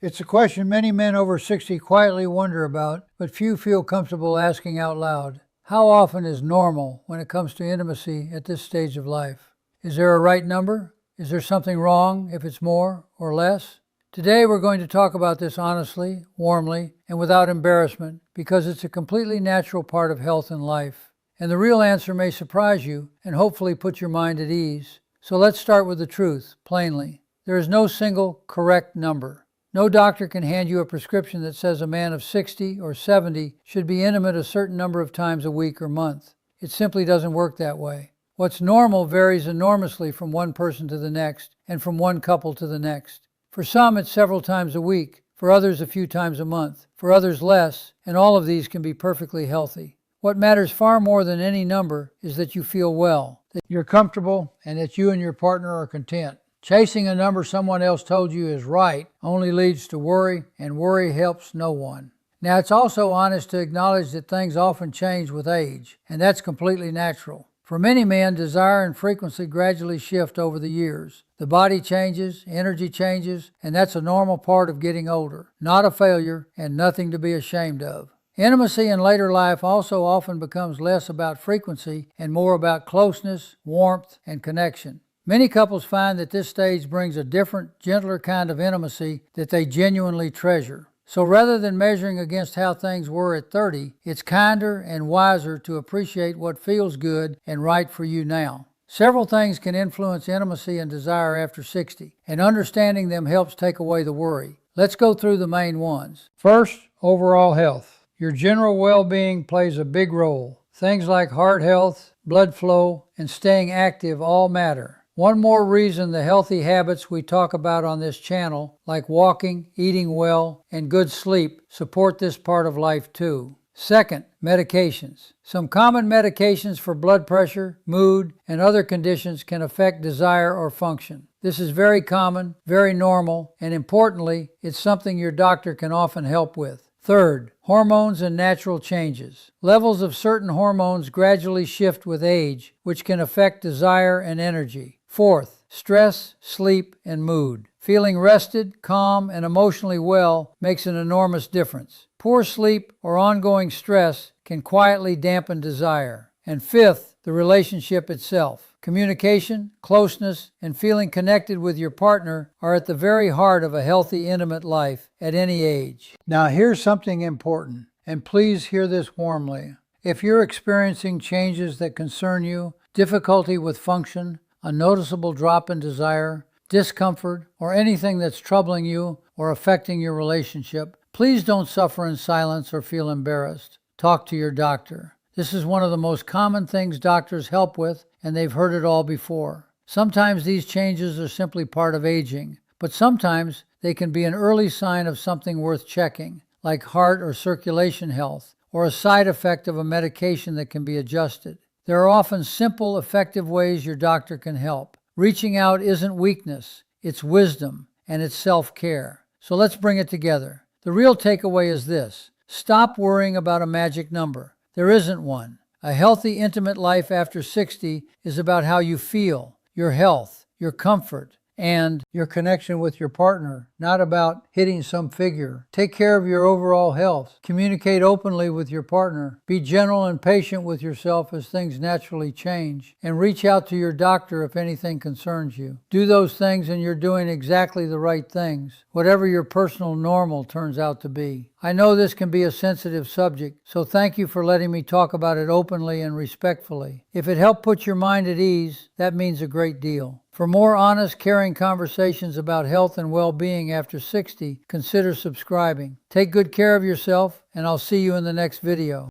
It's a question many men over 60 quietly wonder about, but few feel comfortable asking out loud. How often is normal when it comes to intimacy at this stage of life? Is there a right number? Is there something wrong if it's more or less? Today we're going to talk about this honestly, warmly, and without embarrassment, because it's a completely natural part of health and life. And the real answer may surprise you and hopefully put your mind at ease. So let's start with the truth, plainly. There is no single correct number. No doctor can hand you a prescription that says a man of 60 or 70 should be intimate a certain number of times a week or month. It simply doesn't work that way. What's normal varies enormously from one person to the next and from one couple to the next. For some, it's several times a week. For others, a few times a month. For others, less, and all of these can be perfectly healthy. What matters far more than any number is that you feel well, that you're comfortable, and that you and your partner are content. Chasing a number someone else told you is right only leads to worry, and worry helps no one. Now, it's also honest to acknowledge that things often change with age, and that's completely natural. For many men, desire and frequency gradually shift over the years. The body changes, energy changes, and that's a normal part of getting older, not a failure, and nothing to be ashamed of. Intimacy in later life also often becomes less about frequency and more about closeness, warmth, and connection. Many couples find that this stage brings a different, gentler kind of intimacy that they genuinely treasure. So rather than measuring against how things were at 30, it's kinder and wiser to appreciate what feels good and right for you now. Several things can influence intimacy and desire after 60, and understanding them helps take away the worry. Let's go through the main ones. First, overall health. Your general well-being plays a big role. Things like heart health, blood flow, and staying active all matter. One more reason the healthy habits we talk about on this channel, like walking, eating well, and good sleep, support this part of life too. Second, medications. Some common medications for blood pressure, mood, and other conditions can affect desire or function. This is very common, very normal, and importantly, it's something your doctor can often help with. Third, hormones and natural changes. Levels of certain hormones gradually shift with age, which can affect desire and energy. Fourth, stress, sleep, and mood. Feeling rested, calm, and emotionally well makes an enormous difference. Poor sleep or ongoing stress can quietly dampen desire. And fifth, the relationship itself. Communication, closeness, and feeling connected with your partner are at the very heart of a healthy, intimate life at any age. Now here's something important, and please hear this warmly. If you're experiencing changes that concern you, difficulty with function, a noticeable drop in desire, discomfort, or anything that's troubling you or affecting your relationship, please don't suffer in silence or feel embarrassed. Talk to your doctor. This is one of the most common things doctors help with, and they've heard it all before. Sometimes these changes are simply part of aging, but sometimes they can be an early sign of something worth checking, like heart or circulation health, or a side effect of a medication that can be adjusted. There are often simple, effective ways your doctor can help. Reaching out isn't weakness, it's wisdom, and it's self-care. So let's bring it together. The real takeaway is this: stop worrying about a magic number. There isn't one. A healthy, intimate life after 60 is about how you feel, your health, your comfort, and your connection with your partner, not about hitting some figure. Take care of your overall health. Communicate openly with your partner. Be gentle and patient with yourself as things naturally change. And reach out to your doctor if anything concerns you. Do those things and you're doing exactly the right things, whatever your personal normal turns out to be. I know this can be a sensitive subject, so thank you for letting me talk about it openly and respectfully. If it helped put your mind at ease, that means a great deal. For more honest, caring conversations about health and well-being after 60, consider subscribing. Take good care of yourself, and I'll see you in the next video.